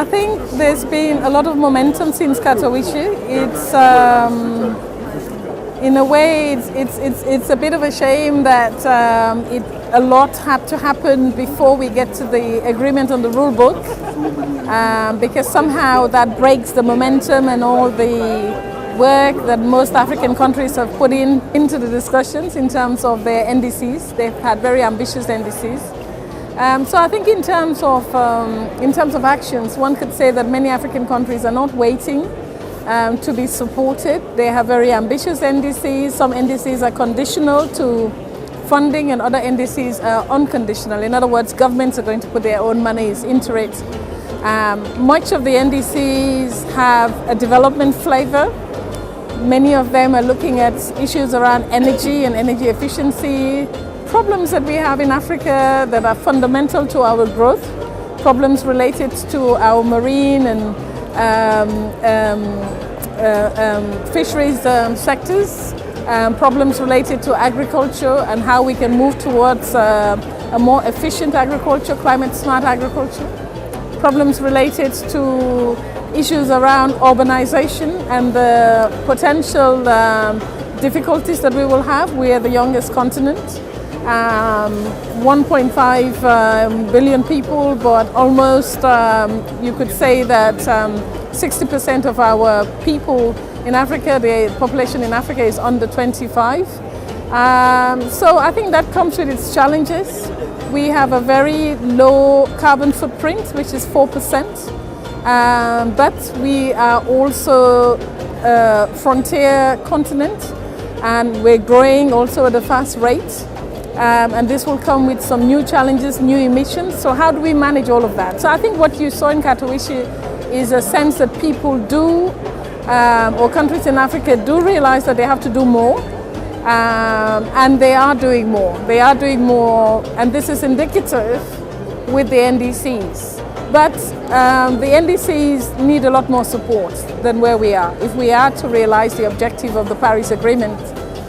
think there's been a lot of momentum since Katowice. It's in a way it's a bit of a shame that a lot had to happen before we get to the agreement on the rule book, because somehow that breaks the momentum and all the work that most African countries have put into the discussions in terms of their NDCs. They've had very ambitious NDCs. So I think in terms of actions, one could say that many African countries are not waiting to be supported. They have very ambitious NDCs. Some NDCs are conditional to funding and other NDCs are unconditional. In other words, governments are going to put their own monies into it. Much of the NDCs have a development flavor. Many of them are looking at issues around energy and energy efficiency, problems that we have in Africa that are fundamental to our growth, problems related to our marine and fisheries sectors, problems related to agriculture and how we can move towards a more efficient agriculture, climate smart agriculture, problems related to issues around urbanization and the potential difficulties that we will have. We are the youngest continent, 1.5 billion people, but almost you could say that 60% of our people in Africa, the population in Africa is under 25. So I think that comes with its challenges. We have a very low carbon footprint, which is 4%. But we are also a frontier continent and we're growing also at a fast rate. And this will come with some new challenges, new emissions. So how do we manage all of that? So I think what you saw in Katowice is a sense that people do, or countries in Africa do realize that they have to do more. And they are doing more. They are doing more, and this is indicative with the NDCs. But the NDCs need a lot more support than where we are. If we are to realize the objective of the Paris Agreement,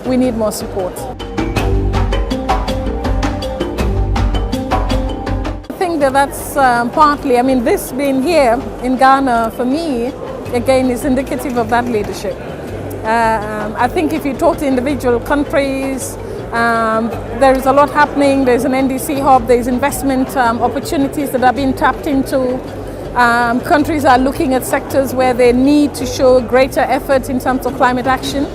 we need more support. I think that's partly, I mean, this being here in Ghana, for me, again, is indicative of that leadership. I think if you talk to individual countries, there is a lot happening. There's an NDC hub, there's investment opportunities that are being tapped into. Countries are looking at sectors where they need to show greater effort in terms of climate action.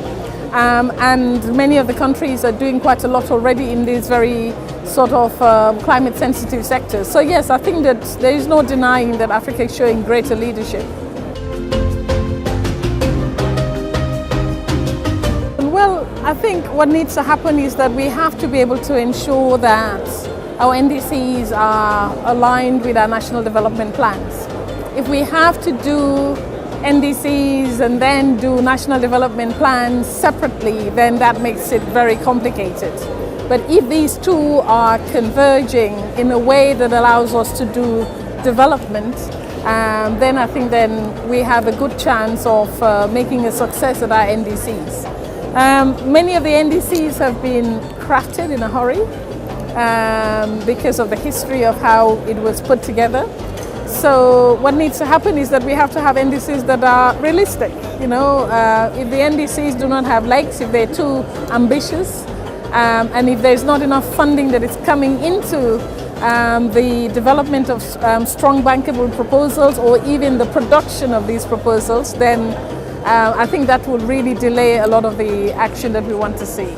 And many of the countries are doing quite a lot already in these very sort of climate sensitive sectors. So yes, I think that there is no denying that Africa is showing greater leadership. Well, I think what needs to happen is that we have to be able to ensure that our NDCs are aligned with our national development plans. If we have to do NDCs and then do national development plans separately, then that makes it very complicated. But if these two are converging in a way that allows us to do development, then I think then we have a good chance of making a success at our NDCs. Many of the NDCs have been crafted in a hurry because of the history of how it was put together. So what needs to happen is that we have to have NDCs that are realistic. You know, if the NDCs do not have legs, if they're too ambitious, and if there's not enough funding that is coming into the development of strong bankable proposals or even the production of these proposals, then I think that will really delay a lot of the action that we want to see.